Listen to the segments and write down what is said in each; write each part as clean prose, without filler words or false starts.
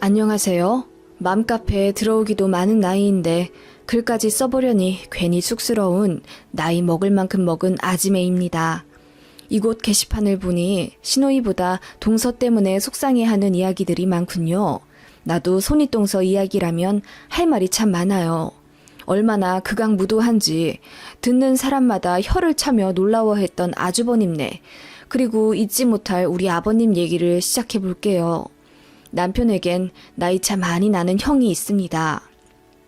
안녕하세요. 맘카페에 들어오기도 많은 나이인데 글까지 써보려니 괜히 쑥스러운 나이 먹을 만큼 먹은 아지매입니다. 이곳 게시판을 보니 시노이보다 동서 때문에 속상해하는 이야기들이 많군요. 나도 손윗동서 이야기라면 할 말이 참 많아요. 얼마나 극악무도한지 듣는 사람마다 혀를 차며 놀라워했던 아주버님네, 그리고 잊지 못할 우리 아버님 얘기를 시작해 볼게요. 남편에겐 나이차 많이 나는 형이 있습니다.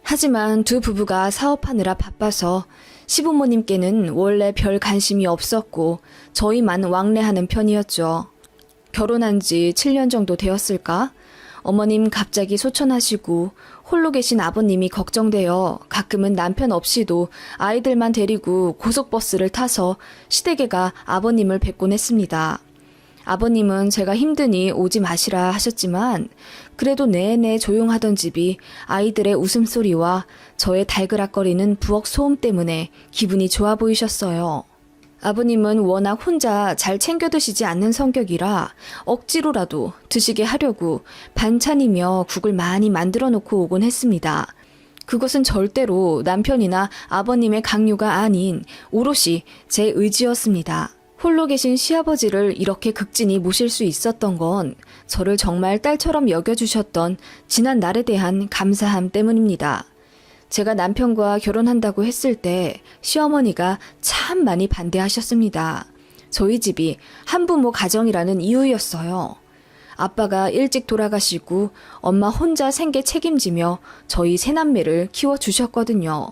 하지만 두 부부가 사업하느라 바빠서 시부모님께는 원래 별 관심이 없었고 저희만 왕래하는 편이었죠. 결혼한 지 7년 정도 되었을까? 어머님 갑자기 소천하시고 홀로 계신 아버님이 걱정되어 가끔은 남편 없이도 아이들만 데리고 고속버스를 타서 시댁에 가 아버님을 뵙곤 했습니다. 아버님은 제가 힘드니 오지 마시라 하셨지만 그래도 내내 조용하던 집이 아이들의 웃음소리와 저의 달그락거리는 부엌 소음 때문에 기분이 좋아 보이셨어요. 아버님은 워낙 혼자 잘 챙겨 드시지 않는 성격이라 억지로라도 드시게 하려고 반찬이며 국을 많이 만들어 놓고 오곤 했습니다. 그것은 절대로 남편이나 아버님의 강요가 아닌 오롯이 제 의지였습니다. 홀로 계신 시아버지를 이렇게 극진히 모실 수 있었던 건 저를 정말 딸처럼 여겨주셨던 지난 날에 대한 감사함 때문입니다. 제가 남편과 결혼한다고 했을 때 시어머니가 참 많이 반대하셨습니다. 저희 집이 한부모 가정이라는 이유였어요. 아빠가 일찍 돌아가시고 엄마 혼자 생계 책임지며 저희 세남매를 키워주셨거든요.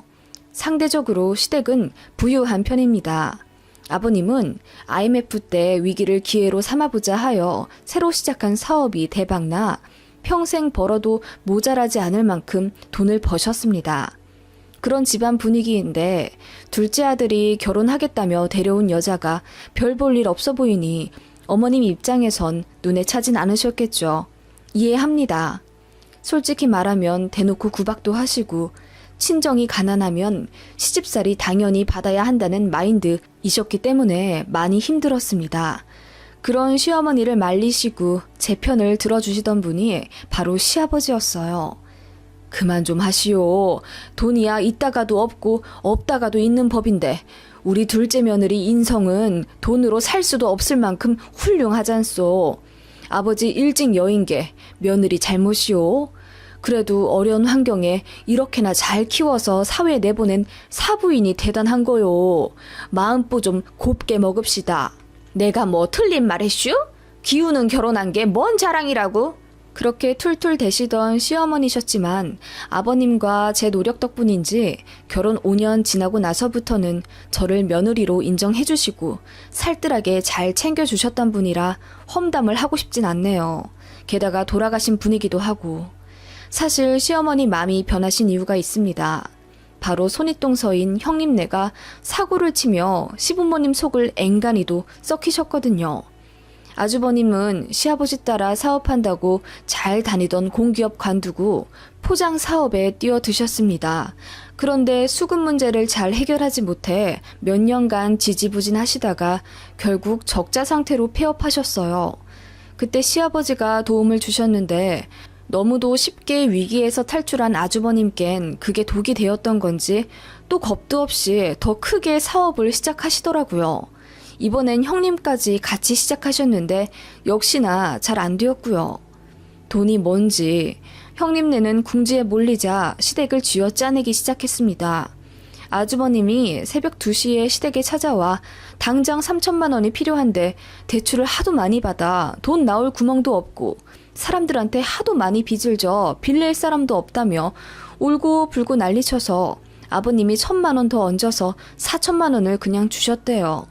상대적으로 시댁은 부유한 편입니다. 아버님은 IMF 때 위기를 기회로 삼아보자 하여 새로 시작한 사업이 대박나 평생 벌어도 모자라지 않을 만큼 돈을 버셨습니다. 그런 집안 분위기인데 둘째 아들이 결혼하겠다며 데려온 여자가 별 볼 일 없어 보이니 어머님 입장에선 눈에 차진 않으셨겠죠. 이해합니다. 솔직히 말하면 대놓고 구박도 하시고 친정이 가난하면 시집살이 당연히 받아야 한다는 마인드이셨기 때문에 많이 힘들었습니다. 그런 시어머니를 말리시고 제 편을 들어주시던 분이 바로 시아버지였어요. 그만 좀 하시오. 돈이야 있다가도 없고 없다가도 있는 법인데 우리 둘째 며느리 인성은 돈으로 살 수도 없을 만큼 훌륭하잖소. 아버지 일찍 여인게 며느리 잘못이오. 그래도 어려운 환경에 이렇게나 잘 키워서 사회에 내보낸 사부인이 대단한 거요. 마음보 좀 곱게 먹읍시다. 내가 뭐 틀린 말 했슈? 기우는 결혼한 게 뭔 자랑이라고? 그렇게 툴툴 대시던 시어머니셨지만 아버님과 제 노력 덕분인지 결혼 5년 지나고 나서부터는 저를 며느리로 인정해 주시고 살뜰하게 잘 챙겨주셨던 분이라 험담을 하고 싶진 않네요. 게다가 돌아가신 분이기도 하고. 사실 시어머니 마음이 변하신 이유가 있습니다. 바로 손윗동서인 형님네가 사고를 치며 시부모님 속을 앵간히도 썩히셨거든요. 아주버님은 시아버지 따라 사업한다고 잘 다니던 공기업 관두고 포장 사업에 뛰어드셨습니다. 그런데 수급 문제를 잘 해결하지 못해 몇 년간 지지부진하시다가 결국 적자 상태로 폐업하셨어요. 그때 시아버지가 도움을 주셨는데 너무도 쉽게 위기에서 탈출한 아주버님껜 그게 독이 되었던 건지 또 겁도 없이 더 크게 사업을 시작하시더라고요. 이번엔 형님까지 같이 시작하셨는데 역시나 잘 안 되었고요. 돈이 뭔지 형님네는 궁지에 몰리자 시댁을 쥐어짜내기 시작했습니다. 아주버님이 새벽 2시에 시댁에 찾아와 당장 3천만 원이 필요한데 대출을 하도 많이 받아 돈 나올 구멍도 없고 사람들한테 하도 많이 빚을 져 빌릴 사람도 없다며 울고 불고 난리쳐서 아버님이 1,000만 원 더 얹어서 4천만 원을 그냥 주셨대요.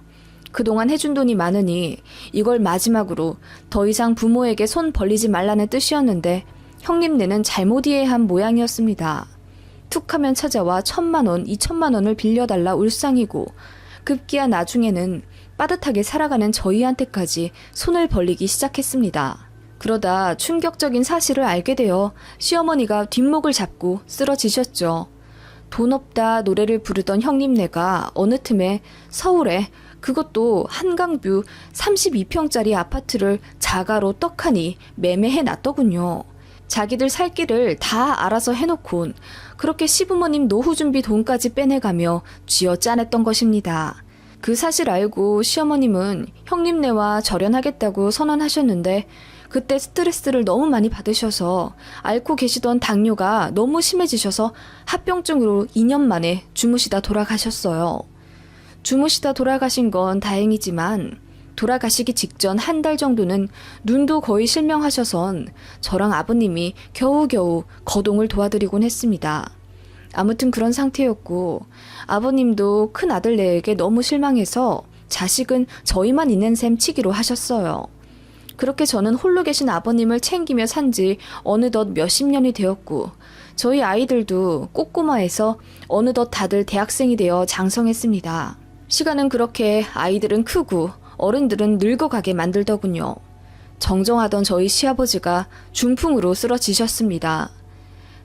그동안 해준 돈이 많으니 이걸 마지막으로 더 이상 부모에게 손 벌리지 말라는 뜻이었는데 형님네는 잘못 이해한 모양이었습니다. 툭하면 찾아와 1,000만 원, 2천만 원을 빌려달라 울상이고 급기야 나중에는 빠듯하게 살아가는 저희한테까지 손을 벌리기 시작했습니다. 그러다 충격적인 사실을 알게 되어 시어머니가 뒷목을 잡고 쓰러지셨죠. 돈 없다 노래를 부르던 형님네가 어느 틈에 서울에 그것도 한강뷰 32평짜리 아파트를 자가로 떡하니 매매해 놨더군요. 자기들 살 길을 다 알아서 해놓곤 그렇게 시부모님 노후 준비 돈까지 빼내가며 쥐어 짜냈던 것입니다. 그 사실 알고 시어머님은 형님네와 절연하겠다고 선언하셨는데 그때 스트레스를 너무 많이 받으셔서 앓고 계시던 당뇨가 너무 심해지셔서 합병증으로 2년 만에 주무시다 돌아가셨어요. 주무시다 돌아가신 건 다행이지만 돌아가시기 직전 한 달 정도는 눈도 거의 실명하셔선 저랑 아버님이 겨우겨우 거동을 도와드리곤 했습니다. 아무튼 그런 상태였고 아버님도 큰 아들네에게 너무 실망해서 자식은 저희만 있는 셈 치기로 하셨어요. 그렇게 저는 홀로 계신 아버님을 챙기며 산지 어느덧 몇십 년이 되었고 저희 아이들도 꼬꼬마에서 어느덧 다들 대학생이 되어 장성했습니다. 시간은 그렇게 아이들은 크고 어른들은 늙어가게 만들더군요. 정정하던 저희 시아버지가 중풍으로 쓰러지셨습니다.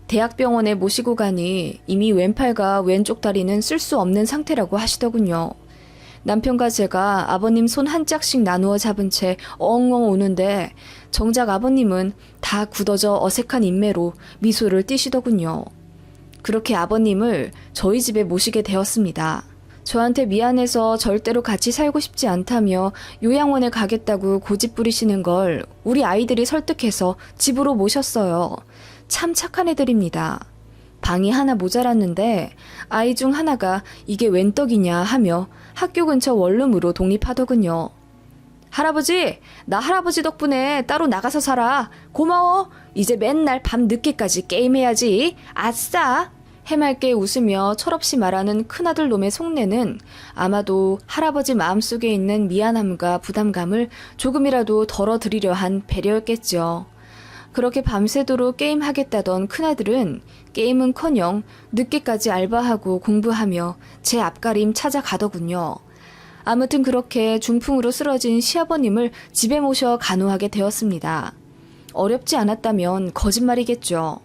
대학병원에 모시고 가니 이미 왼팔과 왼쪽 다리는 쓸 수 없는 상태라고 하시더군요. 남편과 제가 아버님 손 한 짝씩 나누어 잡은 채 엉엉 우는데 정작 아버님은 다 굳어져 어색한 인매로 미소를 띠시더군요. 그렇게 아버님을 저희 집에 모시게 되었습니다. 저한테 미안해서 절대로 같이 살고 싶지 않다며 요양원에 가겠다고 고집 부리시는 걸 우리 아이들이 설득해서 집으로 모셨어요. 참 착한 애들입니다. 방이 하나 모자랐는데 아이 중 하나가 이게 웬 떡이냐 하며 학교 근처 원룸으로 독립하더군요. 할아버지, 나 할아버지 덕분에 따로 나가서 살아. 고마워. 이제 맨날 밤 늦게까지 게임해야지. 아싸. 해맑게 웃으며 철없이 말하는 큰아들 놈의 속내는 아마도 할아버지 마음속에 있는 미안함과 부담감을 조금이라도 덜어드리려 한 배려였겠죠. 그렇게 밤새도록 게임하겠다던 큰아들은 게임은커녕 늦게까지 알바하고 공부하며 제 앞가림 찾아가더군요. 아무튼 그렇게 중풍으로 쓰러진 시아버님을 집에 모셔 간호하게 되었습니다. 어렵지 않았다면 거짓말이겠죠.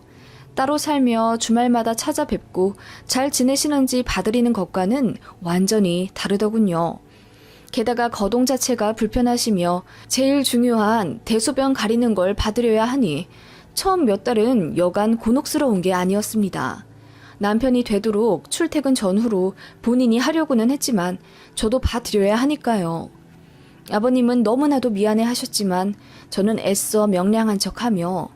따로 살며 주말마다 찾아뵙고 잘 지내시는지 봐드리는 것과는 완전히 다르더군요. 게다가 거동 자체가 불편하시며 제일 중요한 대소변 가리는 걸 봐드려야 하니 처음 몇 달은 여간 곤혹스러운 게 아니었습니다. 남편이 되도록 출퇴근 전후로 본인이 하려고는 했지만 저도 봐드려야 하니까요. 아버님은 너무나도 미안해 하셨지만 저는 애써 명량한 척하며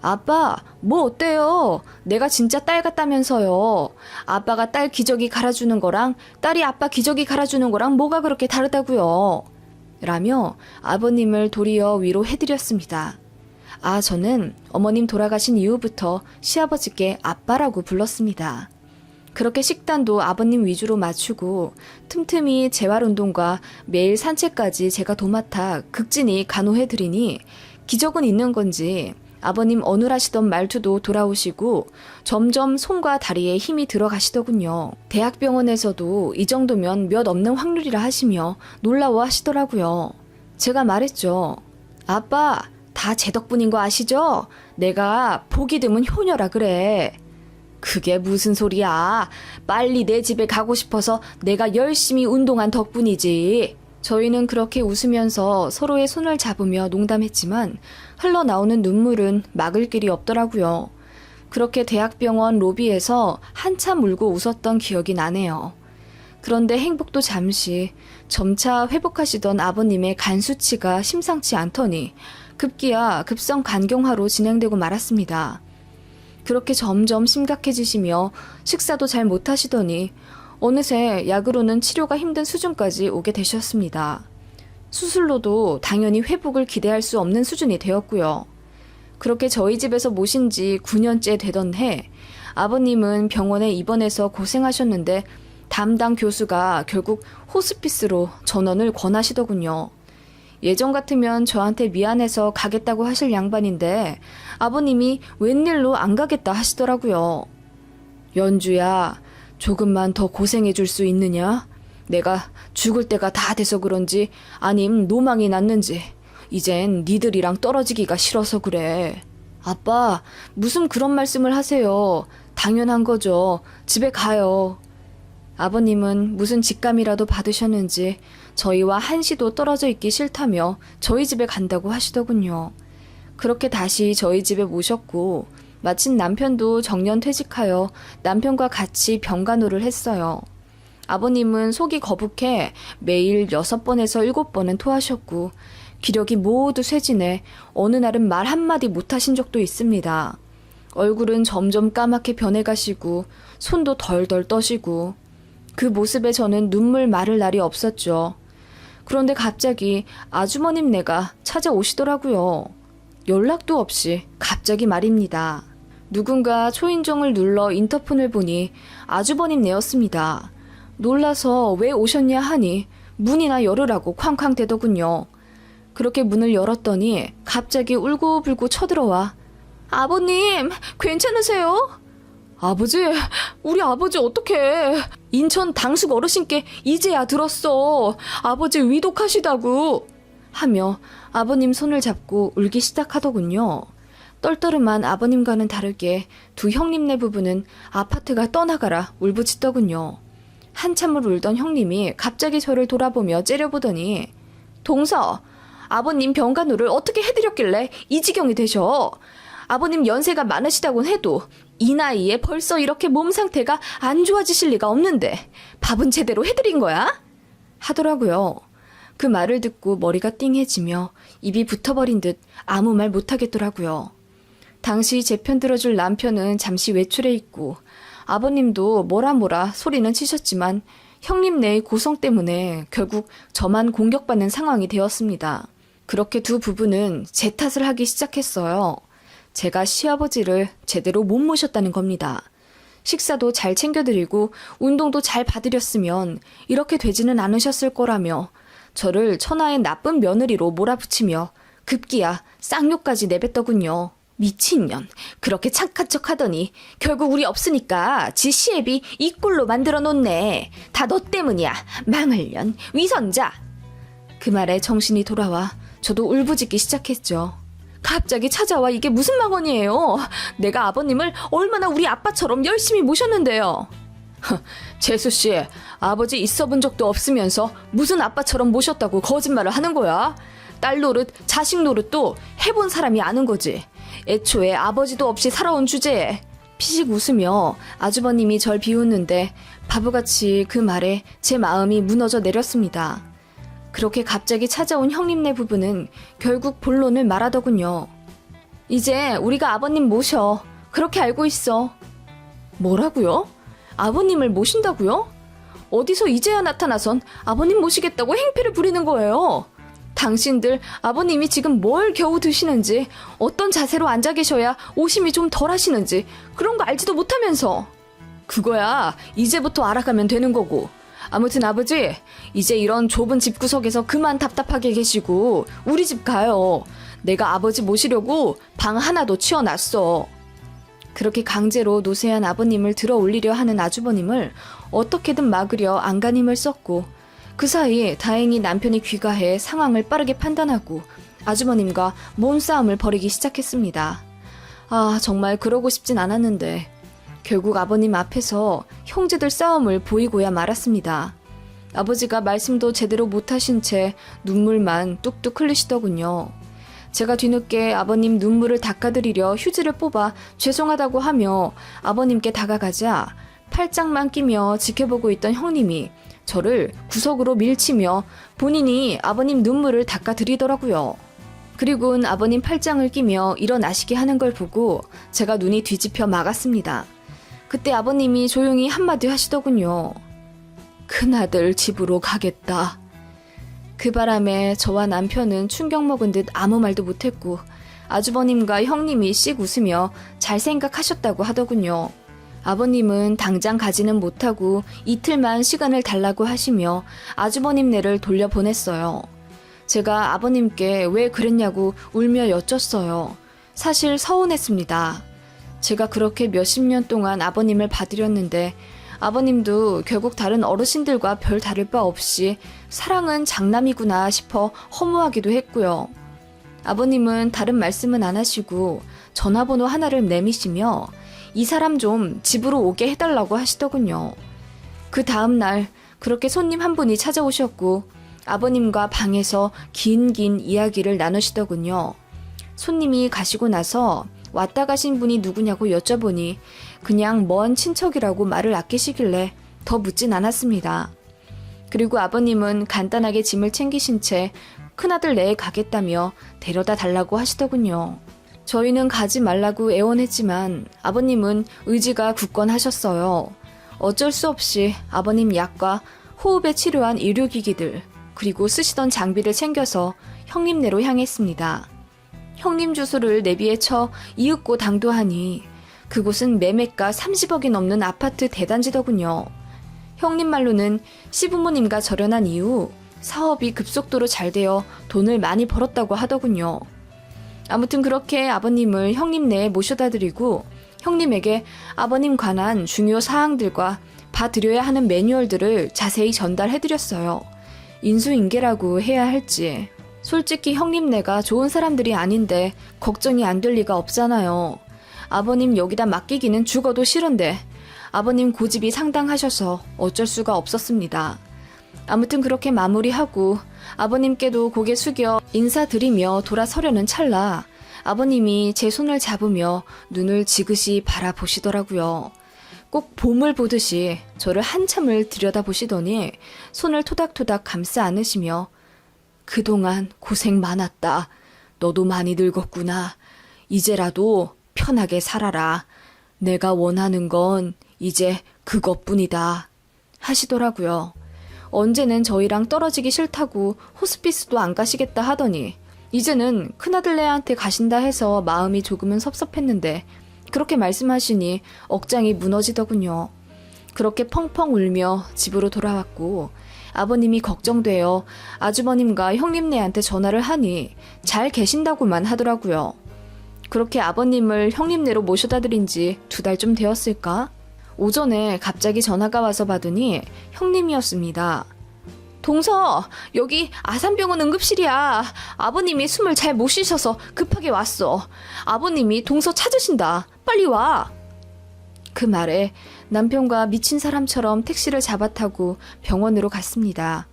아빠, 뭐 어때요? 내가 진짜 딸 같다면서요. 아빠가 딸 기저귀 갈아주는 거랑 딸이 아빠 기저귀 갈아주는 거랑 뭐가 그렇게 다르다고요? 라며 아버님을 도리어 위로해드렸습니다. 저는 어머님 돌아가신 이후부터 시아버지께 아빠라고 불렀습니다. 그렇게 식단도 아버님 위주로 맞추고 틈틈이 재활운동과 매일 산책까지 제가 도맡아 극진히 간호해드리니 기적은 있는 건지 아버님 어눌하시던 말투도 돌아오시고 점점 손과 다리에 힘이 들어가시더군요. 대학병원에서도 이 정도면 몇 없는 확률이라 하시며 놀라워 하시더라고요. 제가 말했죠. 아빠, 다 제 덕분인 거 아시죠? 내가 보기 드문 효녀라 그래. 그게 무슨 소리야. 빨리 내 집에 가고 싶어서 내가 열심히 운동한 덕분이지. 저희는 그렇게 웃으면서 서로의 손을 잡으며 농담했지만 흘러나오는 눈물은 막을 길이 없더라고요. 그렇게 대학병원 로비에서 한참 울고 웃었던 기억이 나네요. 그런데 행복도 잠시 점차 회복하시던 아버님의 간 수치가 심상치 않더니 급기야 급성 간경화로 진행되고 말았습니다. 그렇게 점점 심각해지시며 식사도 잘 못하시더니 어느새 약으로는 치료가 힘든 수준까지 오게 되셨습니다. 수술로도 당연히 회복을 기대할 수 없는 수준이 되었고요. 그렇게 저희 집에서 모신 지 9년째 되던 해 아버님은 병원에 입원해서 고생하셨는데 담당 교수가 결국 호스피스로 전원을 권하시더군요. 예전 같으면 저한테 미안해서 가겠다고 하실 양반인데 아버님이 웬일로 안 가겠다 하시더라고요. 연주야, 조금만 더 고생해 줄 수 있느냐? 내가 죽을 때가 다 돼서 그런지 아님 노망이 났는지 이젠 니들이랑 떨어지기가 싫어서 그래. 아빠, 무슨 그런 말씀을 하세요. 당연한 거죠. 집에 가요. 아버님은 무슨 직감이라도 받으셨는지 저희와 한시도 떨어져 있기 싫다며 저희 집에 간다고 하시더군요. 그렇게 다시 저희 집에 모셨고 마침 남편도 정년 퇴직하여 남편과 같이 병간호를 했어요. 아버님은 속이 거북해 매일 6번에서 7번은 토하셨고 기력이 모두 쇠진해 어느 날은 말 한마디 못하신 적도 있습니다. 얼굴은 점점 까맣게 변해가시고 손도 덜덜 떠시고 그 모습에 저는 눈물 마를 날이 없었죠. 그런데 갑자기 아주머님네가 찾아오시더라고요. 연락도 없이 갑자기 말입니다. 누군가 초인종을 눌러 인터폰을 보니 아주버님네였습니다. 놀라서 왜 오셨냐 하니 문이나 열으라고 쾅쾅 대더군요. 그렇게 문을 열었더니 갑자기 울고불고 쳐들어와 아버님 괜찮으세요? 아버지, 우리 아버지 어떡해. 인천 당숙 어르신께 이제야 들었어. 아버지 위독하시다고. 하며 아버님 손을 잡고 울기 시작하더군요. 떨떠름한 아버님과는 다르게 두 형님네 부부는 아파트가 떠나가라 울부짖더군요. 한참을 울던 형님이 갑자기 저를 돌아보며 째려보더니 동서, 아버님 병간호를 어떻게 해드렸길래 이 지경이 되셔. 아버님 연세가 많으시다곤 해도 이 나이에 벌써 이렇게 몸 상태가 안 좋아지실 리가 없는데 밥은 제대로 해드린 거야? 하더라고요. 그 말을 듣고 머리가 띵해지며 입이 붙어버린 듯 아무 말 못하겠더라고요. 당시 제 편 들어줄 남편은 잠시 외출해 있고 아버님도 뭐라 소리는 치셨지만 형님네의 고성 때문에 결국 저만 공격받는 상황이 되었습니다. 그렇게 두 부부는 제 탓을 하기 시작했어요. 제가 시아버지를 제대로 못 모셨다는 겁니다. 식사도 잘 챙겨드리고 운동도 잘 봐드렸으면 이렇게 되지는 않으셨을 거라며 저를 천하의 나쁜 며느리로 몰아붙이며 급기야 쌍욕까지 내뱉더군요. 미친년, 그렇게 착한 척 하더니 결국 우리 없으니까 지 시애비 이 꼴로 만들어 놓네. 다 너 때문이야. 망을년, 위선자. 그 말에 정신이 돌아와 저도 울부짖기 시작했죠. 갑자기 찾아와 이게 무슨 망언이에요. 내가 아버님을 얼마나 우리 아빠처럼 열심히 모셨는데요. 재수씨, 아버지 있어본 적도 없으면서 무슨 아빠처럼 모셨다고 거짓말을 하는 거야. 딸 노릇, 자식 노릇도 해본 사람이 아는 거지. 애초에 아버지도 없이 살아온 주제에. 피식 웃으며 아주버님이 절 비웃는데 바보같이 그 말에 제 마음이 무너져 내렸습니다. 그렇게 갑자기 찾아온 형님네 부부는 결국 본론을 말하더군요. 이제 우리가 아버님 모셔. 그렇게 알고 있어. 뭐라고요? 아버님을 모신다고요? 어디서 이제야 나타나선 아버님 모시겠다고 행패를 부리는 거예요. 당신들 아버님이 지금 뭘 겨우 드시는지, 어떤 자세로 앉아 계셔야 오심이 좀 덜 하시는지 그런 거 알지도 못하면서. 그거야 이제부터 알아가면 되는 거고. 아무튼 아버지, 이제 이런 좁은 집구석에서 그만 답답하게 계시고 우리 집 가요. 내가 아버지 모시려고 방 하나도 치워놨어. 그렇게 강제로 노쇠한 아버님을 들어 올리려 하는 아주버님을 어떻게든 막으려 안간힘을 썼고 그 사이 다행히 남편이 귀가해 상황을 빠르게 판단하고 아주버님과 몸싸움을 벌이기 시작했습니다. 아, 정말 그러고 싶진 않았는데 결국 아버님 앞에서 형제들 싸움을 보이고야 말았습니다. 아버지가 말씀도 제대로 못하신 채 눈물만 뚝뚝 흘리시더군요. 제가 뒤늦게 아버님 눈물을 닦아드리려 휴지를 뽑아 죄송하다고 하며 아버님께 다가가자 팔짱만 끼며 지켜보고 있던 형님이 저를 구석으로 밀치며 본인이 아버님 눈물을 닦아드리더라고요. 그리고는 아버님 팔짱을 끼며 일어나시게 하는 걸 보고 제가 눈이 뒤집혀 막았습니다. 그때 아버님이 조용히 한마디 하시더군요. 큰아들 집으로 가겠다. 그 바람에 저와 남편은 충격 먹은 듯 아무 말도 못했고 아주버님과 형님이 씩 웃으며 잘 생각하셨다고 하더군요. 아버님은 당장 가지는 못하고 이틀만 시간을 달라고 하시며 아주버님네를 돌려보냈어요. 제가 아버님께 왜 그랬냐고 울며 여쭸어요. 사실 서운했습니다. 제가 그렇게 몇십 년 동안 아버님을 봐드렸는데 아버님도 결국 다른 어르신들과 별 다를 바 없이 사랑은 장남이구나 싶어 허무하기도 했고요. 아버님은 다른 말씀은 안 하시고 전화번호 하나를 내미시며 이 사람 좀 집으로 오게 해달라고 하시더군요. 그 다음날 그렇게 손님 한 분이 찾아오셨고 아버님과 방에서 긴 이야기를 나누시더군요. 손님이 가시고 나서 왔다 가신 분이 누구냐고 여쭤보니 그냥 먼 친척이라고 말을 아끼시길래 더 묻진 않았습니다. 그리고 아버님은 간단하게 짐을 챙기신 채 큰아들 내에 가겠다며 데려다 달라고 하시더군요. 저희는 가지 말라고 애원했지만 아버님은 의지가 굳건하셨어요. 어쩔 수 없이 아버님 약과 호흡에 치료한 의료기기들 그리고 쓰시던 장비를 챙겨서 형님네로 향했습니다. 형님 주소를 내비에 쳐 이윽고 당도하니 그곳은 매매가 30억이 넘는 아파트 대단지더군요. 형님 말로는 시부모님과 절연한 이후 사업이 급속도로 잘 되어 돈을 많이 벌었다고 하더군요. 아무튼 그렇게 아버님을 형님네에 모셔다 드리고 형님에게 아버님 관한 중요 사항들과 봐드려야 하는 매뉴얼들을 자세히 전달해드렸어요. 인수인계라고 해야 할지. 솔직히 형님네가 좋은 사람들이 아닌데 걱정이 안 될 리가 없잖아요. 아버님 여기다 맡기기는 죽어도 싫은데 아버님 고집이 상당하셔서 어쩔 수가 없었습니다. 아무튼 그렇게 마무리하고 아버님께도 고개 숙여 인사드리며 돌아서려는 찰나 아버님이 제 손을 잡으며 눈을 지그시 바라보시더라고요. 꼭 봄을 보듯이 저를 한참을 들여다보시더니 손을 토닥토닥 감싸 안으시며 그동안 고생 많았다. 너도 많이 늙었구나. 이제라도 편하게 살아라. 내가 원하는 건 이제 그것뿐이다. 하시더라고요. 언제는 저희랑 떨어지기 싫다고 호스피스도 안 가시겠다 하더니 이제는 큰아들네한테 가신다 해서 마음이 조금은 섭섭했는데 그렇게 말씀하시니 억장이 무너지더군요. 그렇게 펑펑 울며 집으로 돌아왔고 아버님이 걱정되어 아주버님과 형님네한테 전화를 하니 잘 계신다고만 하더라고요. 그렇게 아버님을 형님네로 모셔다 드린 지 2달쯤 되었을까? 오전에 갑자기 전화가 와서 받으니 형님이었습니다. 동서, 여기 아산병원 응급실이야. 아버님이 숨을 잘 못 쉬셔서 급하게 왔어. 아버님이 동서 찾으신다. 빨리 와. 그 말에 남편과 미친 사람처럼 택시를 잡아타고 병원으로 갔습니다.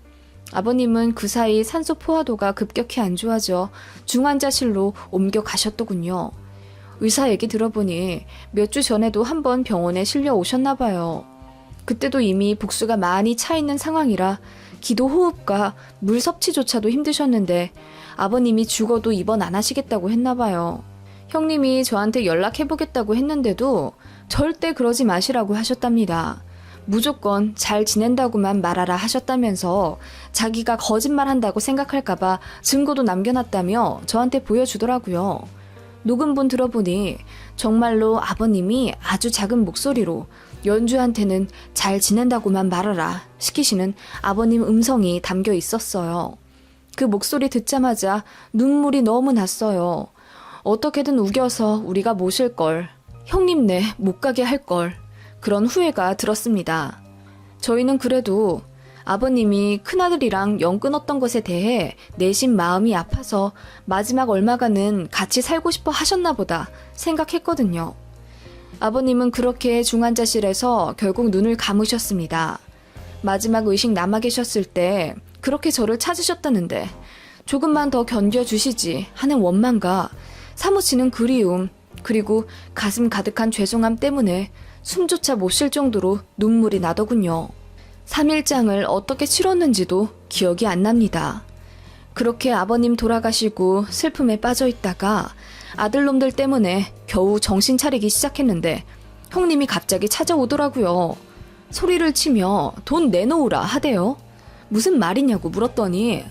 아버님은 그 사이 산소 포화도가 급격히 안 좋아져 중환자실로 옮겨가셨더군요. 의사 얘기 들어보니 몇 주 전에도 한번 병원에 실려 오셨나 봐요. 그때도 이미 복수가 많이 차 있는 상황이라 기도 호흡과 물 섭취조차도 힘드셨는데 아버님이 죽어도 입원 안 하시겠다고 했나 봐요. 형님이 저한테 연락해보겠다고 했는데도 절대 그러지 마시라고 하셨답니다. 무조건 잘 지낸다고만 말하라 하셨다면서 자기가 거짓말한다고 생각할까봐 증거도 남겨놨다며 저한테 보여주더라고요. 녹음본 들어보니 정말로 아버님이 아주 작은 목소리로 연주한테는 잘 지낸다고만 말하라 시키시는 아버님 음성이 담겨 있었어요. 그 목소리 듣자마자 눈물이 너무 났어요. 어떻게든 우겨서 우리가 모실 걸, 형님네 못 가게 할 걸, 그런 후회가 들었습니다. 저희는 그래도 아버님이 큰아들이랑 영 끊었던 것에 대해 내심 마음이 아파서 마지막 얼마간은 같이 살고 싶어 하셨나 보다 생각했거든요. 아버님은 그렇게 중환자실에서 결국 눈을 감으셨습니다. 마지막 의식 남아 계셨을 때 그렇게 저를 찾으셨다는데 조금만 더 견뎌주시지 하는 원망과 사무치는 그리움 그리고 가슴 가득한 죄송함 때문에 숨조차 못 쉴 정도로 눈물이 나더군요. 3일장을 어떻게 치렀는지도 기억이 안 납니다. 그렇게 아버님 돌아가시고 슬픔에 빠져 있다가 아들놈들 때문에 겨우 정신 차리기 시작했는데 형님이 갑자기 찾아오더라고요. 소리를 치며 돈 내놓으라 하대요. 무슨 말이냐고 물었더니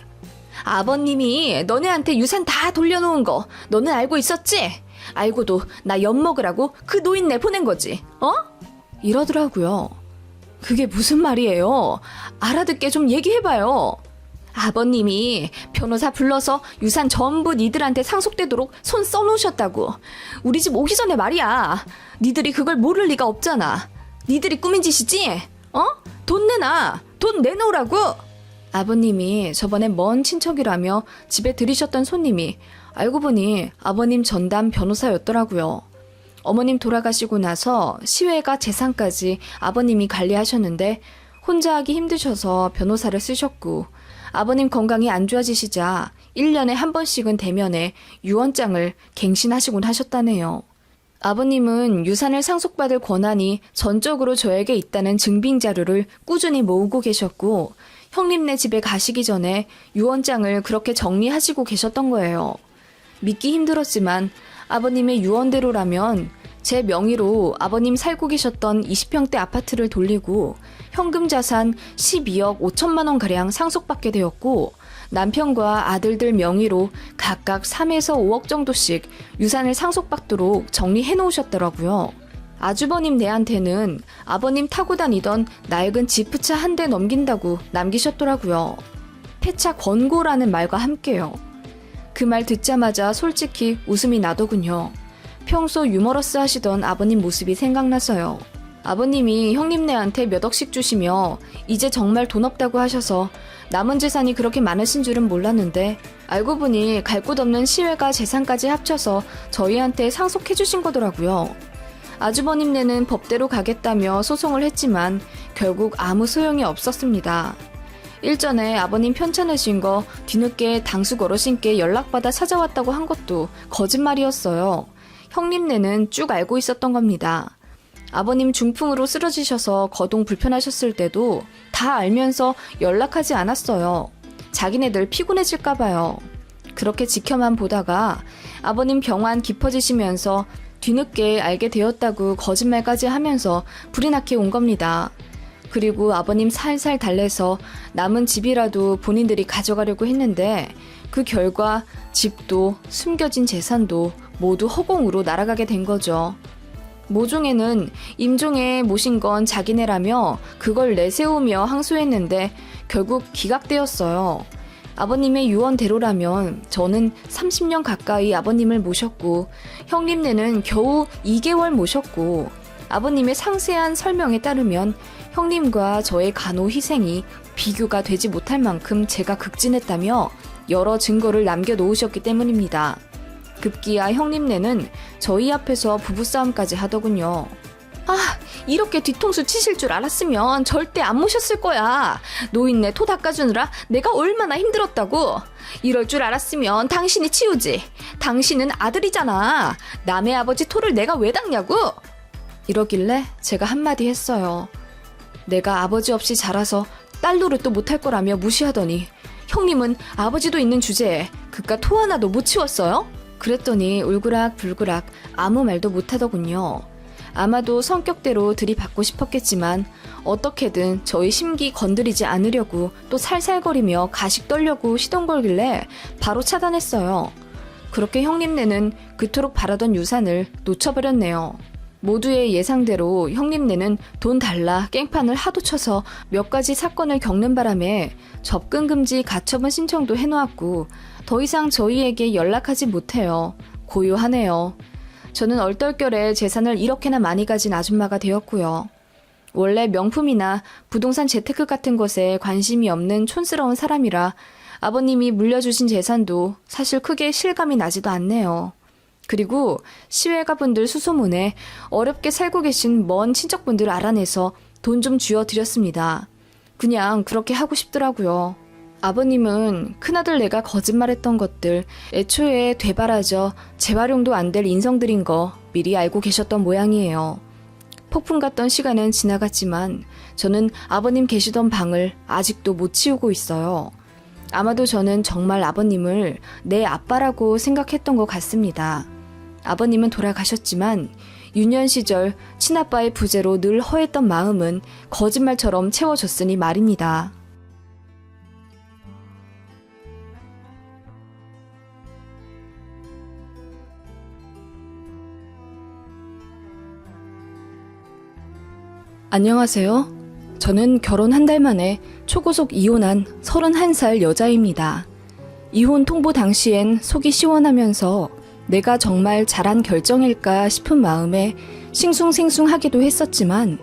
아버님이 너네한테 유산 다 돌려놓은 거 너는 알고 있었지? 알고도 나 엿먹으라고 그 노인네 보낸 거지, 어? 이러더라고요. 그게 무슨 말이에요? 알아듣게 좀 얘기해봐요. 아버님이 변호사 불러서 유산 전부 니들한테 상속되도록 손 써놓으셨다고. 우리 집 오기 전에 말이야. 니들이 그걸 모를 리가 없잖아. 니들이 꾸민 짓이지? 어? 돈 내놔. 돈 내놓으라고. 아버님이 저번에 먼 친척이라며 집에 들이셨던 손님이 알고 보니 아버님 전담 변호사였더라고요. 어머님 돌아가시고 나서 시외가 재산까지 아버님이 관리하셨는데 혼자 하기 힘드셔서 변호사를 쓰셨고 아버님 건강이 안 좋아지시자 1년에 한 번씩은 대면에 유언장을 갱신하시곤 하셨다네요. 아버님은 유산을 상속받을 권한이 전적으로 저에게 있다는 증빙 자료를 꾸준히 모으고 계셨고 형님네 집에 가시기 전에 유언장을 그렇게 정리하시고 계셨던 거예요. 믿기 힘들었지만 아버님의 유언대로라면 제 명의로 아버님 살고 계셨던 20평대 아파트를 돌리고 현금 자산 12억 5천만 원가량 상속받게 되었고 남편과 아들들 명의로 각각 3에서 5억 정도씩 유산을 상속받도록 정리해 놓으셨더라고요. 아주버님 내한테는 아버님 타고 다니던 낡은 지프차 한 대 넘긴다고 남기셨더라고요. 폐차 권고라는 말과 함께요. 그 말 듣자마자 솔직히 웃음이 나더군요. 평소 유머러스 하시던 아버님 모습이 생각나서요. 아버님이 형님네한테 몇 억씩 주시며 이제 정말 돈 없다고 하셔서 남은 재산이 그렇게 많으신 줄은 몰랐는데 알고 보니 갈 곳 없는 시외가 재산까지 합쳐서 저희한테 상속해 주신 거더라고요. 아주버님네는 법대로 가겠다며 소송을 했지만 결국 아무 소용이 없었습니다. 일전에 아버님 편찮으신 거 뒤늦게 당숙 어르신께 연락받아 찾아왔다고 한 것도 거짓말이었어요. 형님네는 쭉 알고 있었던 겁니다. 아버님 중풍으로 쓰러지셔서 거동 불편하셨을 때도 다 알면서 연락하지 않았어요. 자기네들 피곤해질까봐요. 그렇게 지켜만 보다가 아버님 병환 깊어지시면서 뒤늦게 알게 되었다고 거짓말까지 하면서 불이 나게 온 겁니다. 그리고 아버님 살살 달래서 남은 집이라도 본인들이 가져가려고 했는데 그 결과 집도 숨겨진 재산도 모두 허공으로 날아가게 된 거죠. 모종에는 임종에 모신 건 자기네라며 그걸 내세우며 항소했는데 결국 기각되었어요. 아버님의 유언대로라면 저는 30년 가까이 아버님을 모셨고 형님네는 겨우 2개월 모셨고 아버님의 상세한 설명에 따르면 형님과 저의 간호 희생이 비교가 되지 못할 만큼 제가 극진했다며 여러 증거를 남겨놓으셨기 때문입니다. 급기야 형님네는 저희 앞에서 부부싸움까지 하더군요. 아, 이렇게 뒤통수 치실 줄 알았으면 절대 안 모셨을 거야. 노인네 토 닦아주느라 내가 얼마나 힘들었다고. 이럴 줄 알았으면 당신이 치우지. 당신은 아들이잖아. 남의 아버지 토를 내가 왜 닦냐고. 이러길래 제가 한마디 했어요. 내가 아버지 없이 자라서 딸 노릇도 못할 거라며 무시하더니 형님은 아버지도 있는 주제에 그깟 토 하나도 못 치웠어요? 그랬더니 울그락불그락 아무 말도 못하더군요. 아마도 성격대로 들이받고 싶었겠지만 어떻게든 저희 심기 건드리지 않으려고 또 살살거리며 가식 떨려고 시동 걸길래 바로 차단했어요. 그렇게 형님네는 그토록 바라던 유산을 놓쳐버렸네요. 모두의 예상대로 형님네는 돈 달라 깽판을 하도 쳐서 몇 가지 사건을 겪는 바람에 접근금지 가처분 신청도 해놓았고 더 이상 저희에게 연락하지 못해요. 고요하네요. 저는 얼떨결에 재산을 이렇게나 많이 가진 아줌마가 되었고요. 원래 명품이나 부동산 재테크 같은 것에 관심이 없는 촌스러운 사람이라 아버님이 물려주신 재산도 사실 크게 실감이 나지도 않네요. 그리고 시외가분들 수소문에 어렵게 살고 계신 먼 친척분들 알아내서 돈 좀 쥐어드렸습니다. 그냥 그렇게 하고 싶더라고요. 아버님은 큰아들 내가 거짓말했던 것들, 애초에 되바라져 재활용도 안 될 인성들인 거 미리 알고 계셨던 모양이에요. 폭풍 같던 시간은 지나갔지만 저는 아버님 계시던 방을 아직도 못 치우고 있어요. 아마도 저는 정말 아버님을 내 아빠라고 생각했던 것 같습니다. 아버님은 돌아가셨지만 유년 시절 친아빠의 부재로 늘 허했던 마음은 거짓말처럼 채워졌으니 말입니다. 안녕하세요. 저는 결혼 한 달 만에 초고속 이혼한 31살 여자입니다. 이혼 통보 당시엔 속이 시원하면서 내가 정말 잘한 결정일까 싶은 마음에 싱숭생숭하기도 했었지만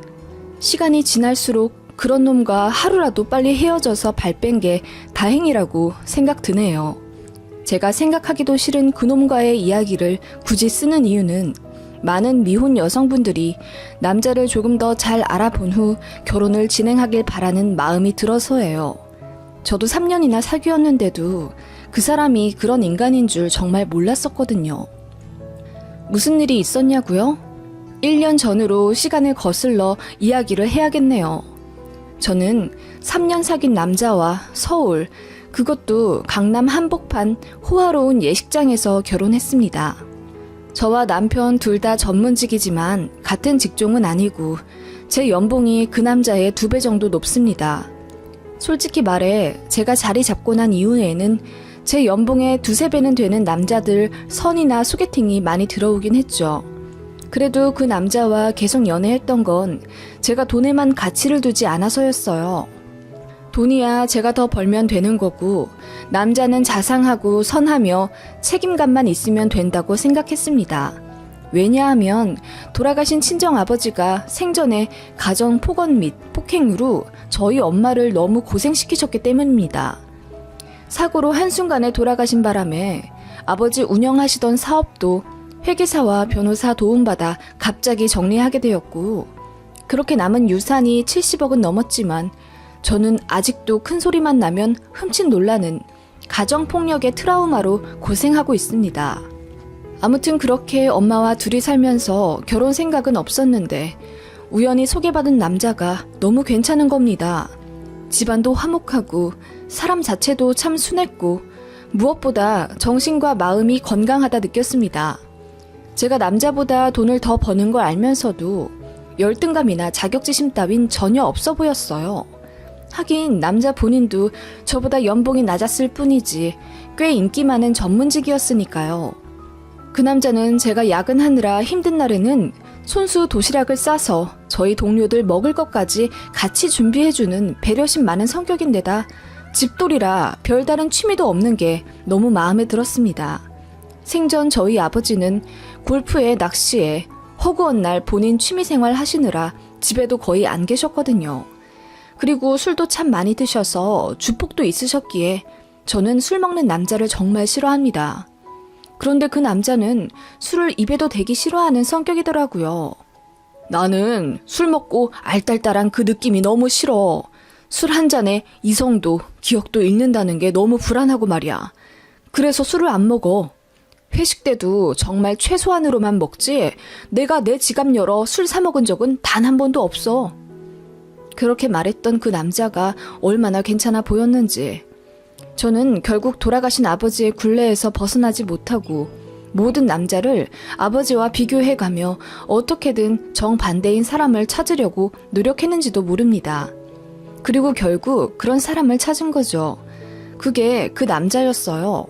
시간이 지날수록 그런 놈과 하루라도 빨리 헤어져서 발 뺀 게 다행이라고 생각 드네요. 제가 생각하기도 싫은 그놈과의 이야기를 굳이 쓰는 이유는 많은 미혼 여성분들이 남자를 조금 더 잘 알아본 후 결혼을 진행하길 바라는 마음이 들어서예요. 저도 3년이나 사귀었는데도 그 사람이 그런 인간인 줄 정말 몰랐었거든요. 무슨 일이 있었냐고요? 1년 전으로 시간을 거슬러 이야기를 해야겠네요. 저는 3년 사귄 남자와 서울, 그것도 강남 한복판 호화로운 예식장에서 결혼했습니다. 저와 남편 둘 다 전문직이지만 같은 직종은 아니고 제 연봉이 그 남자의 2배 정도 높습니다. 솔직히 말해 제가 자리 잡고 난 이후에는 제 연봉의 2~3배는 되는 남자들 선이나 소개팅이 많이 들어오긴 했죠. 그래도 그 남자와 계속 연애했던 건 제가 돈에만 가치를 두지 않아서였어요. 돈이야 제가 더 벌면 되는 거고 남자는 자상하고 선하며 책임감만 있으면 된다고 생각했습니다. 왜냐하면 돌아가신 친정아버지가 생전에 가정 폭언 및 폭행으로 저희 엄마를 너무 고생시키셨기 때문입니다. 사고로 한순간에 돌아가신 바람에 아버지 운영하시던 사업도 회계사와 변호사 도움받아 갑자기 정리하게 되었고 그렇게 남은 유산이 70억은 넘었지만 저는 아직도 큰 소리만 나면 흠칫 놀라는 가정폭력의 트라우마로 고생하고 있습니다. 아무튼 그렇게 엄마와 둘이 살면서 결혼 생각은 없었는데 우연히 소개받은 남자가 너무 괜찮은 겁니다. 집안도 화목하고 사람 자체도 참 순했고 무엇보다 정신과 마음이 건강하다 느꼈습니다. 제가 남자보다 돈을 더 버는 걸 알면서도 열등감이나 자격지심 따윈 전혀 없어 보였어요. 하긴 남자 본인도 저보다 연봉이 낮았을 뿐이지 꽤 인기 많은 전문직이었으니까요. 그 남자는 제가 야근하느라 힘든 날에는 손수 도시락을 싸서 저희 동료들 먹을 것까지 같이 준비해주는 배려심 많은 성격인데다 집돌이라 별다른 취미도 없는 게 너무 마음에 들었습니다. 생전 저희 아버지는 골프에 낚시에 허구한 날 본인 취미생활 하시느라 집에도 거의 안 계셨거든요. 그리고 술도 참 많이 드셔서 주폭도 있으셨기에 저는 술 먹는 남자를 정말 싫어합니다. 그런데 그 남자는 술을 입에도 대기 싫어하는 성격이더라고요. 나는 술 먹고 알딸딸한 그 느낌이 너무 싫어. 술 한 잔에 이성도 기억도 잃는다는 게 너무 불안하고 말이야. 그래서 술을 안 먹어. 회식 때도 정말 최소한으로만 먹지 내가 내 지갑 열어 술 사 먹은 적은 단 한 번도 없어. 그렇게 말했던 그 남자가 얼마나 괜찮아 보였는지 저는 결국 돌아가신 아버지의 굴레에서 벗어나지 못하고 모든 남자를 아버지와 비교해가며 어떻게든 정반대인 사람을 찾으려고 노력했는지도 모릅니다. 그리고 결국 그런 사람을 찾은 거죠. 그게 그 남자였어요.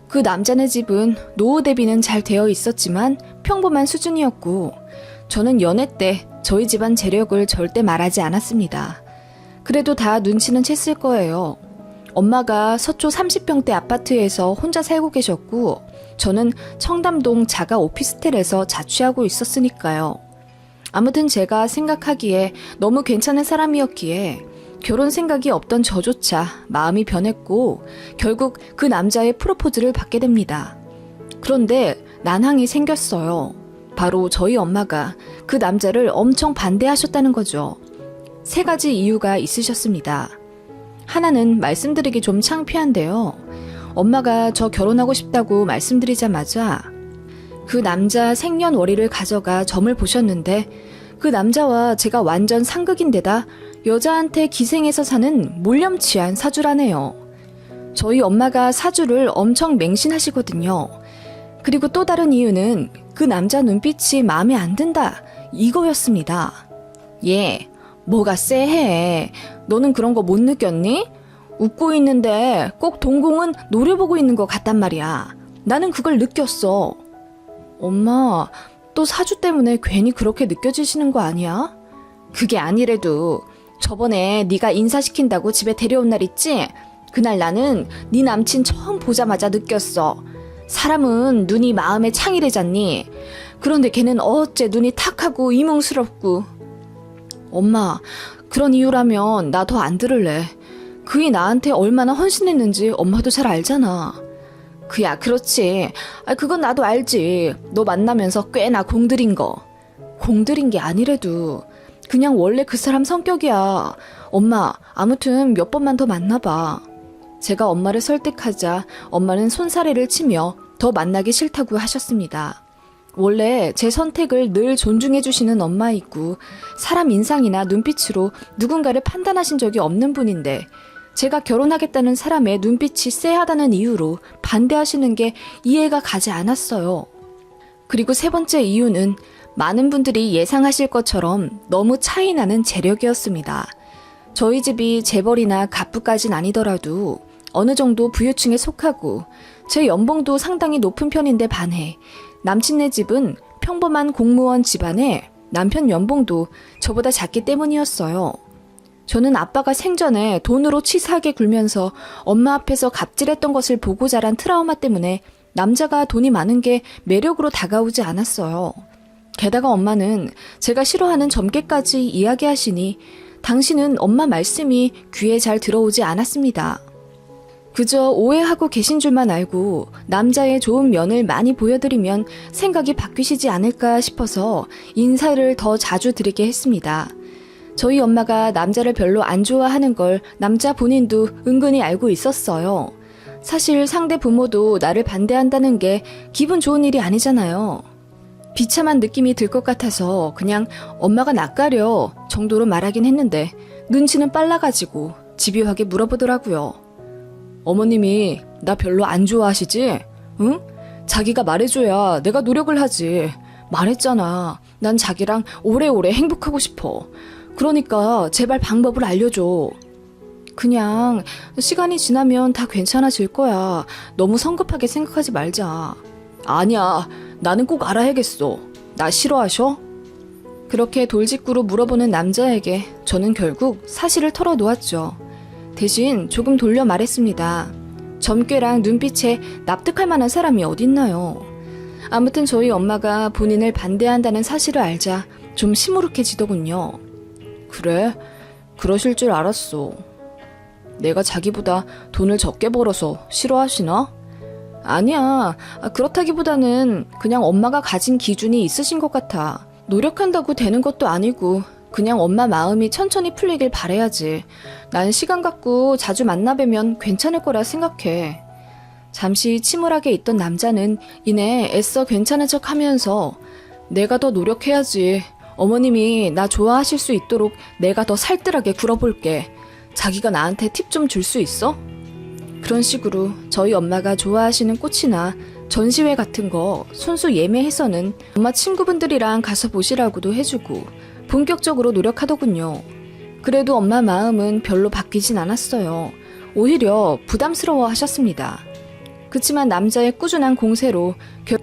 그 남자네 집은 노후 대비는 잘 되어 있었지만 평범한 수준이었고 저는 연애 때 저희 집안 재력을 절대 말하지 않았습니다. 그래도 다 눈치는 챘을 거예요. 엄마가 서초 30평대 아파트에서 혼자 살고 계셨고 저는 청담동 자가 오피스텔에서 자취하고 있었으니까요. 아무튼 제가 생각하기에 너무 괜찮은 사람이었기에 결혼 생각이 없던 저조차 마음이 변했고 결국 그 남자의 프로포즈를 받게 됩니다. 그런데 난항이 생겼어요. 바로 저희 엄마가 그 남자를 엄청 반대하셨다는 거죠. 3가지 이유가 있으셨습니다. 하나는 말씀드리기 좀 창피한데요. 엄마가 저 결혼하고 싶다고 말씀드리자마자 그 남자 생년월일을 가져가 점을 보셨는데 그 남자와 제가 완전 상극인데다 여자한테 기생해서 사는 몰염치한 사주라네요. 저희 엄마가 사주를 엄청 맹신하시거든요. 그리고 또 다른 이유는 그 남자 눈빛이 마음에 안 든다 이거였습니다. 얘 뭐가 쎄해. 너는 그런 거 못 느꼈니? 웃고 있는데 꼭 동공은 노려보고 있는 것 같단 말이야. 나는 그걸 느꼈어. 엄마, 또 사주 때문에 괜히 그렇게 느껴지시는 거 아니야? 그게 아니래도 저번에 네가 인사시킨다고 집에 데려온 날 있지? 그날 나는 네 남친 처음 보자마자 느꼈어. 사람은 눈이 마음에 창이래잖니. 그런데 걔는 어째 눈이 탁하고 이뭉스럽고. 엄마, 그런 이유라면 나 더 안 들을래. 그이 나한테 얼마나 헌신했는지 엄마도 잘 알잖아. 그야 그렇지. 그건 나도 알지. 너 만나면서 꽤나 공들인 거. 공들인 게 아니래도 그냥 원래 그 사람 성격이야. 엄마, 아무튼 몇 번만 더 만나봐. 제가 엄마를 설득하자 엄마는 손사래를 치며 더 만나기 싫다고 하셨습니다. 원래 제 선택을 늘 존중해주시는 엄마이고 사람 인상이나 눈빛으로 누군가를 판단하신 적이 없는 분인데 제가 결혼하겠다는 사람의 눈빛이 쎄하다는 이유로 반대하시는 게 이해가 가지 않았어요. 그리고 세 번째 이유는 많은 분들이 예상하실 것처럼 너무 차이나는 재력이었습니다. 저희 집이 재벌이나 갑부까진 아니더라도 어느 정도 부유층에 속하고 제 연봉도 상당히 높은 편인데 반해 남친네 집은 평범한 공무원 집안에 남편 연봉도 저보다 작기 때문이었어요. 저는 아빠가 생전에 돈으로 치사하게 굴면서 엄마 앞에서 갑질했던 것을 보고 자란 트라우마 때문에 남자가 돈이 많은 게 매력으로 다가오지 않았어요. 게다가 엄마는 제가 싫어하는 점괘까지 이야기하시니 당신은 엄마 말씀이 귀에 잘 들어오지 않았습니다. 그저 오해하고 계신 줄만 알고 남자의 좋은 면을 많이 보여드리면 생각이 바뀌시지 않을까 싶어서 인사를 더 자주 드리게 했습니다. 저희 엄마가 남자를 별로 안 좋아하는 걸 남자 본인도 은근히 알고 있었어요. 사실 상대 부모도 나를 반대한다는 게 기분 좋은 일이 아니잖아요. 비참한 느낌이 들 것 같아서 그냥 엄마가 낯가려 정도로 말하긴 했는데 눈치는 빨라가지고 집요하게 물어보더라고요. 어머님이 나 별로 안 좋아하시지? 응? 자기가 말해줘야 내가 노력을 하지. 말했잖아. 난 자기랑 오래오래 행복하고 싶어. 그러니까 제발 방법을 알려줘. 그냥 시간이 지나면 다 괜찮아질 거야. 너무 성급하게 생각하지 말자. 아니야. 나는 꼭 알아야겠어. 나 싫어하셔? 그렇게 돌직구로 물어보는 남자에게 저는 결국 사실을 털어놓았죠. 대신 조금 돌려 말했습니다. 점괘랑 눈빛에 납득할 만한 사람이 어딨나요? 아무튼 저희 엄마가 본인을 반대한다는 사실을 알자 좀 시무룩해지더군요. 그래? 그러실 줄 알았어. 내가 자기보다 돈을 적게 벌어서 싫어하시나? 아니야. 그렇다기보다는 그냥 엄마가 가진 기준이 있으신 것 같아. 노력한다고 되는 것도 아니고 그냥 엄마 마음이 천천히 풀리길 바라야지. 난 시간 갖고 자주 만나뵈면 괜찮을 거라 생각해. 잠시 침울하게 있던 남자는 이내 애써 괜찮은 척 하면서 내가 더 노력해야지. 어머님이 나 좋아하실 수 있도록 내가 더 살뜰하게 굴어볼게. 자기가 나한테 팁 좀 줄 수 있어? 그런 식으로 저희 엄마가 좋아하시는 꽃이나 전시회 같은 거 손수 예매해서는 엄마 친구분들이랑 가서 보시라고도 해주고 본격적으로 노력하더군요. 그래도 엄마 마음은 별로 바뀌진 않았어요. 오히려 부담스러워 하셨습니다. 그치만 남자의 꾸준한 공세로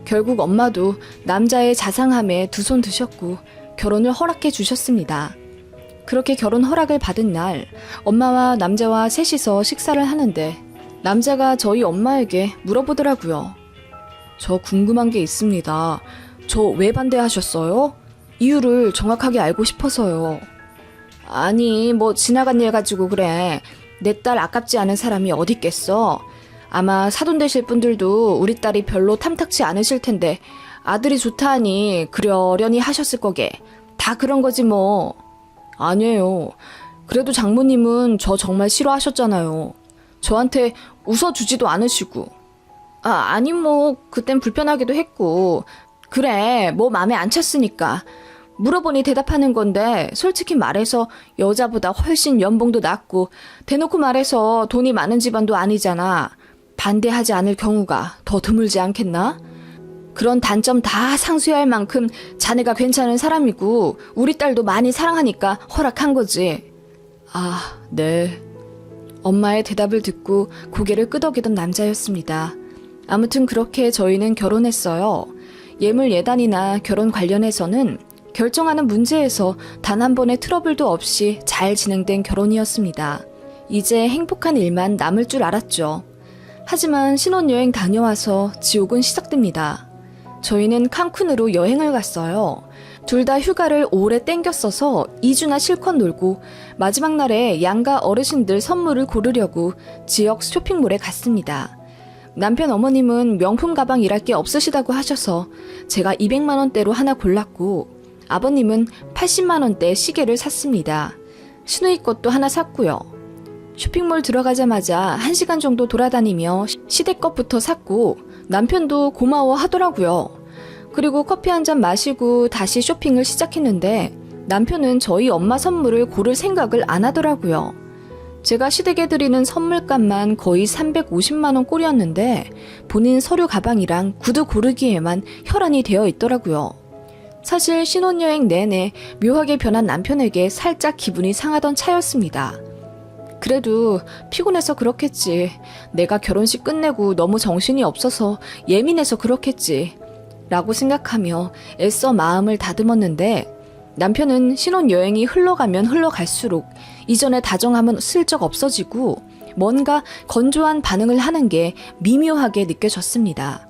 결국 엄마도 남자의 자상함에 두 손 드셨고 결혼을 허락해 주셨습니다. 그렇게 결혼 허락을 받은 날 엄마와 남자와 셋이서 식사를 하는데 남자가 저희 엄마에게 물어보더라고요. 저 궁금한 게 있습니다. 저 왜 반대하셨어요? 이유를 정확하게 알고 싶어서요. 아니, 뭐 지나간 일 가지고 그래. 내 딸 아깝지 않은 사람이 어디 있겠어. 아마 사돈 되실 분들도 우리 딸이 별로 탐탁치 않으실 텐데 아들이 좋다 하니 그러려니 하셨을 거게. 다 그런 거지 뭐. 아니에요. 그래도 장모님은 저 정말 싫어하셨잖아요. 저한테 웃어주지도 않으시고. 아니 뭐 그땐 불편하기도 했고. 그래 뭐 마음에 안 찼으니까. 물어보니 대답하는 건데 솔직히 말해서 여자보다 훨씬 연봉도 낮고 대놓고 말해서 돈이 많은 집안도 아니잖아. 반대하지 않을 경우가 더 드물지 않겠나? 그런 단점 다 상쇄할 만큼 자네가 괜찮은 사람이고 우리 딸도 많이 사랑하니까 허락한 거지. 아, 네. 엄마의 대답을 듣고 고개를 끄덕이던 남자였습니다. 아무튼 그렇게 저희는 결혼했어요. 예물 예단이나 결혼 관련해서는 결정하는 문제에서 단 한 번의 트러블도 없이 잘 진행된 결혼이었습니다. 이제 행복한 일만 남을 줄 알았죠. 하지만 신혼여행 다녀와서 지옥은 시작됩니다. 저희는 칸쿤으로 여행을 갔어요. 둘 다 휴가를 오래 땡겼어서 2주나 실컷 놀고 마지막 날에 양가 어르신들 선물을 고르려고 지역 쇼핑몰에 갔습니다. 남편 어머님은 명품 가방 일할 게 없으시다고 하셔서 제가 200만 원대로 하나 골랐고 아버님은 80만 원대 시계를 샀습니다. 시누이 것도 하나 샀고요. 쇼핑몰 들어가자마자 1시간 정도 돌아다니며 시댁 것부터 샀고 남편도 고마워 하더라고요. 그리고 커피 한 잔 마시고 다시 쇼핑을 시작했는데 남편은 저희 엄마 선물을 고를 생각을 안 하더라고요. 제가 시댁에 드리는 선물값만 거의 350만 원 꼴이었는데 본인 서류 가방이랑 구두 고르기에만 혈안이 되어 있더라고요. 사실 신혼여행 내내 묘하게 변한 남편에게 살짝 기분이 상하던 차였습니다. 그래도 피곤해서 그렇겠지. 내가 결혼식 끝내고 너무 정신이 없어서 예민해서 그렇겠지. 라고 생각하며 애써 마음을 다듬었는데 남편은 신혼여행이 흘러가면 흘러갈수록 이전의 다정함은 슬쩍 없어지고 뭔가 건조한 반응을 하는 게 미묘하게 느껴졌습니다.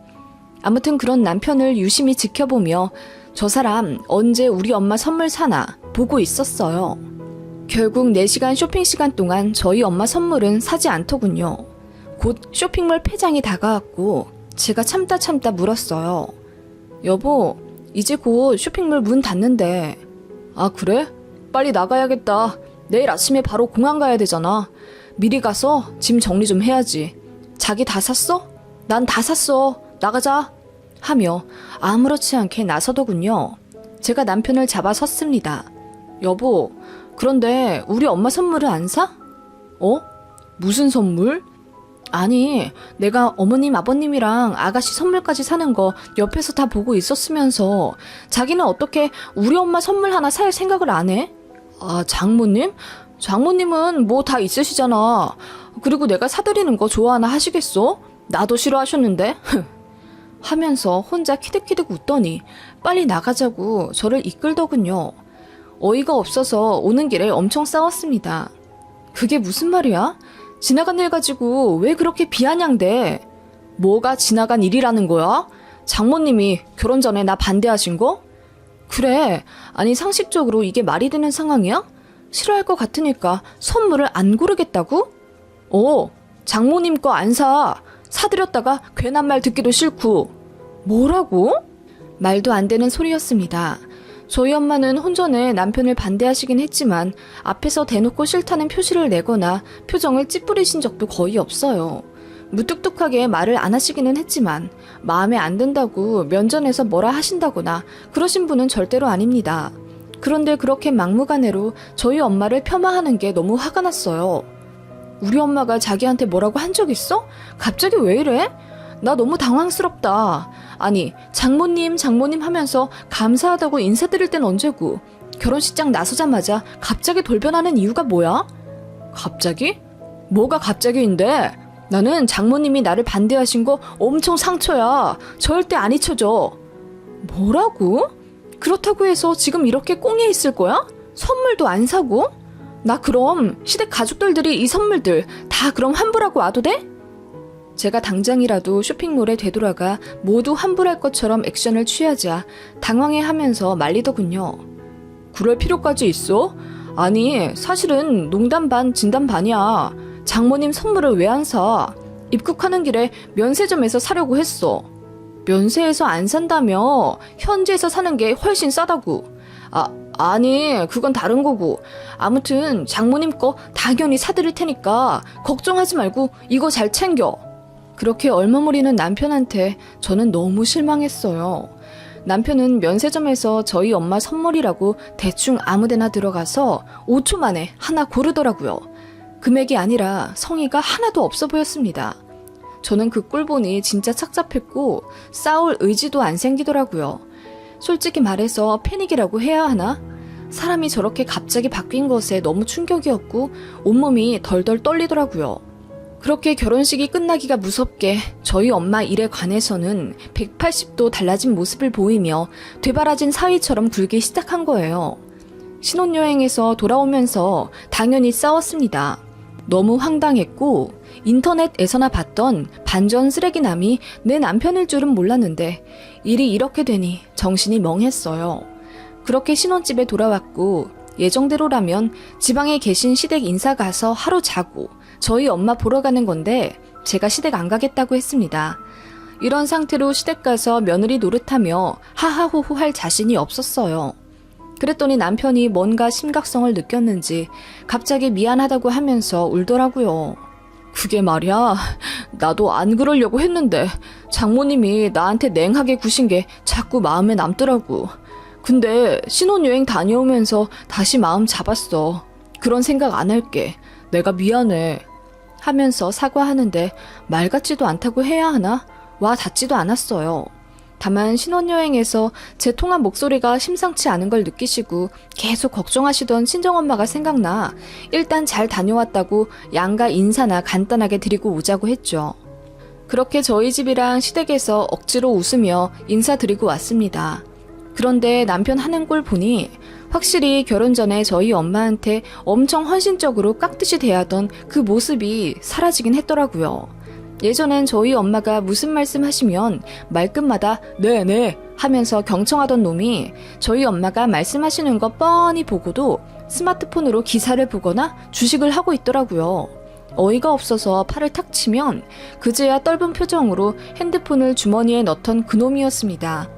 아무튼 그런 남편을 유심히 지켜보며 저 사람 언제 우리 엄마 선물 사나 보고 있었어요. 결국 4시간 쇼핑 시간 동안 저희 엄마 선물은 사지 않더군요. 곧 쇼핑몰 폐장이 다가왔고 제가 참다 물었어요. 여보, 이제 곧 쇼핑몰 문 닫는데. 아, 그래? 빨리 나가야겠다. 내일 아침에 바로 공항 가야 되잖아. 미리 가서 짐 정리 좀 해야지. 자기 다 샀어? 난 다 샀어. 나가자. 하며 아무렇지 않게 나서더군요. 제가 남편을 잡아 섰습니다. 여보, 그런데 우리 엄마 선물을 안 사? 어? 무슨 선물? 아니, 내가 어머님, 아버님이랑 아가씨 선물까지 사는 거 옆에서 다 보고 있었으면서 자기는 어떻게 우리 엄마 선물 하나 살 생각을 안 해? 아, 장모님? 장모님은 뭐 다 있으시잖아. 그리고 내가 사드리는 거 좋아하나 하시겠어? 나도 싫어하셨는데? 하면서 혼자 키득키득 웃더니 빨리 나가자고 저를 이끌더군요. 어이가 없어서 오는 길에 엄청 싸웠습니다. 그게 무슨 말이야? 지나간 일 가지고 왜 그렇게 비아냥대? 뭐가 지나간 일이라는 거야? 장모님이 결혼 전에 나 반대하신 거? 그래, 아니 상식적으로 이게 말이 되는 상황이야? 싫어할 것 같으니까 선물을 안 고르겠다고? 장모님 거 안 사. 사드렸다가 괜한 말 듣기도 싫고. 뭐라고? 말도 안 되는 소리였습니다. 저희 엄마는 혼전에 남편을 반대하시긴 했지만 앞에서 대놓고 싫다는 표시를 내거나 표정을 찌푸리신 적도 거의 없어요. 무뚝뚝하게 말을 안 하시기는 했지만 마음에 안 든다고 면전에서 뭐라 하신다거나 그러신 분은 절대로 아닙니다. 그런데 그렇게 막무가내로 저희 엄마를 폄하하는 게 너무 화가 났어요. 우리 엄마가 자기한테 뭐라고 한 적 있어? 갑자기 왜 이래? 나 너무 당황스럽다. 아니, 장모님 하면서 감사하다고 인사드릴 땐 언제고 결혼식장 나서자마자 갑자기 돌변하는 이유가 뭐야? 갑자기? 뭐가 갑자기인데? 나는 장모님이 나를 반대하신 거 엄청 상처야. 절대 안 잊혀져. 뭐라고? 그렇다고 해서 지금 이렇게 꽁에 있을 거야? 선물도 안 사고? 나 그럼 시댁 가족들이 이 선물들 다 그럼 환불하고 와도 돼? 제가 당장이라도 쇼핑몰에 되돌아가 모두 환불할 것처럼 액션을 취하자 당황해하면서 말리더군요. 그럴 필요까지 있어? 아니, 사실은 농담 반 진담 반이야. 장모님 선물을 왜 안 사? 입국하는 길에 면세점에서 사려고 했어. 면세에서 안 산다며? 현지에서 사는 게 훨씬 싸다고. 아니, 그건 다른 거고. 아무튼 장모님 거 당연히 사드릴 테니까 걱정하지 말고 이거 잘 챙겨. 그렇게 얼머무리는 남편한테 저는 너무 실망했어요. 남편은 면세점에서 저희 엄마 선물이라고 대충 아무데나 들어가서 5초 만에 하나 고르더라고요. 금액이 아니라 성의가 하나도 없어 보였습니다. 저는 그 꼴 보니 진짜 착잡했고 싸울 의지도 안 생기더라고요. 솔직히 말해서 패닉이라고 해야 하나? 사람이 저렇게 갑자기 바뀐 것에 너무 충격이었고 온몸이 덜덜 떨리더라고요. 그렇게 결혼식이 끝나기가 무섭게 저희 엄마 일에 관해서는 180도 달라진 모습을 보이며 되바라진 사위처럼 굴기 시작한 거예요. 신혼여행에서 돌아오면서 당연히 싸웠습니다. 너무 황당했고 인터넷에서나 봤던 반전 쓰레기남이 내 남편일 줄은 몰랐는데 일이 이렇게 되니 정신이 멍했어요. 그렇게 신혼집에 돌아왔고 예정대로라면 지방에 계신 시댁 인사 가서 하루 자고 저희 엄마 보러 가는 건데 제가 시댁 안 가겠다고 했습니다. 이런 상태로 시댁 가서 며느리 노릇하며 하하호호 할 자신이 없었어요. 그랬더니 남편이 뭔가 심각성을 느꼈는지 갑자기 미안하다고 하면서 울더라고요. 그게 말이야, 나도 안 그러려고 했는데 장모님이 나한테 냉하게 구신 게 자꾸 마음에 남더라고. 근데 신혼여행 다녀오면서 다시 마음 잡았어. 그런 생각 안 할게. 내가 미안해. 하면서 사과하는데 말 같지도 않다고 해야 하나? 와 닿지도 않았어요. 다만 신혼여행에서 제 통한 목소리가 심상치 않은 걸 느끼시고 계속 걱정하시던 친정엄마가 생각나 일단 잘 다녀왔다고 양가 인사나 간단하게 드리고 오자고 했죠. 그렇게 저희 집이랑 시댁에서 억지로 웃으며 인사드리고 왔습니다. 그런데 남편 하는 꼴 보니 확실히 결혼 전에 저희 엄마한테 엄청 헌신적으로 깍듯이 대하던 그 모습이 사라지긴 했더라고요. 예전엔 저희 엄마가 무슨 말씀 하시면 말끝마다 네네 하면서 경청하던 놈이 저희 엄마가 말씀하시는 거 뻔히 보고도 스마트폰으로 기사를 보거나 주식을 하고 있더라고요. 어이가 없어서 팔을 탁 치면 그제야 떫은 표정으로 핸드폰을 주머니에 넣던 그놈이었습니다.